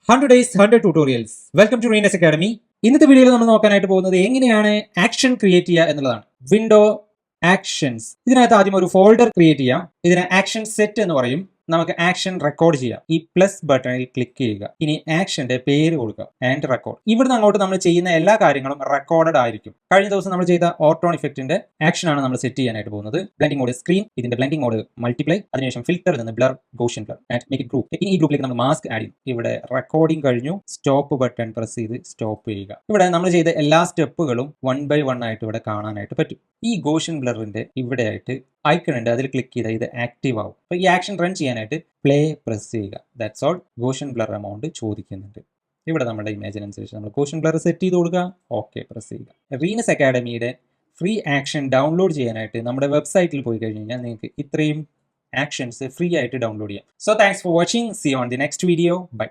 100 days 100 tutorials. Welcome to Reenas Academy. ഇന്നത്തെ വീഡിയോയിൽ നമ്മൾ നോക്കാനായിട്ട് പോകുന്നത് എങ്ങനെയാണ് ആക്ഷൻ ക്രിയേറ്റ് ചെയ്യുക എന്നുള്ളതാണ്. Window actions. ഇതിനകത്ത് ആദ്യം ഒരു ഫോൾഡർ ക്രിയേറ്റ് ചെയ്യാം. ഇതിനെ ആക്ഷൻ സെറ്റ് എന്ന് പറയും. നമുക്ക് ആക്ഷൻ റെക്കോർഡ് ചെയ്യാം. ഈ പ്ലസ് ബട്ടണിൽ ക്ലിക്ക് ചെയ്യുക. ഇനി ആക്ഷന്റെ പേര് കൊടുക്കുക ആൻഡ് റെക്കോർഡ്. ഇവിടുന്ന് അങ്ങോട്ട് നമ്മൾ ചെയ്യുന്ന എല്ലാ കാര്യങ്ങളും റെക്കോർഡഡ് ആയിരിക്കും. കഴിഞ്ഞ ദിവസം നമ്മൾ ചെയ്ത ഓട്ടോൺ ഇഫക്റ്റിന്റെ ആക്ഷൻ ആണ് നമ്മൾ സെറ്റ് ചെയ്യാനായിട്ട് പോകുന്നത്. ബ്ലെൻഡിംഗ് മോഡ് സ്ക്രീൻ, ഇതിന്റെ ബ്ലെൻഡിംഗ് മോഡ് മൾട്ടിപ്ലൈ, അതിനുശേഷം ഫിൽറ്ററിൽ നിന്ന് blur, Gaussian blur and make it group. ഇനി ഈ ഗ്രൂപ്പിലേക്ക് നമ്മൾ മാസ്ക് ആഡ് ചെയ്യും. ഇവിടെ റെക്കോർഡിംഗ് കഴിഞ്ഞു. സ്റ്റോപ്പ് ബട്ടൺ പ്രസ് ചെയ്ത് സ്റ്റോപ്പ് ചെയ്യുക. ഇവിടെ നമ്മൾ ചെയ്ത എല്ലാ സ്റ്റെപ്പുകളും 1 by 1 ആയിട്ട് ഇവിടെ കാണാനായിട്ട് പറ്റും. ഈ ഗോഷ്യൻ ബ്ലറിന്റെ ഇവിടെ ആയിട്ട് ഐക്കൺ ഉണ്ട്, അതിൽ ക്ലിക്ക് ചെയ്താൽ ഇത് ആക്റ്റീവ് ആവും. അപ്പോൾ ഈ ആക്ഷൻ റൺ ചെയ്യാനായിട്ട് പ്ലേ പ്രസ് ചെയ്യുക. That's all. Gaussian blur amount ചോദിക്കുന്നുണ്ട്. ഇവിടെ നമ്മുടെ ഇമേജിനനുസരിച്ച് നമ്മൾ ഗോഷ്യൻ ബ്ലർ സെറ്റ് ചെയ്ത് കൊടുക്കുക. ഓക്കെ പ്രസ് ചെയ്യുക. റീനസ് അക്കാഡമിയുടെ ഫ്രീ ആക്ഷൻ ഡൗൺലോഡ് ചെയ്യാനായിട്ട് നമ്മുടെ വെബ്സൈറ്റിൽ പോയി കഴിഞ്ഞാൽ നിങ്ങൾക്ക് ഇത്രയും ആക്ഷൻസ് ഫ്രീ ആയിട്ട് ഡൗൺലോഡ് ചെയ്യാം. So thanks for watching. See you on the next video. By.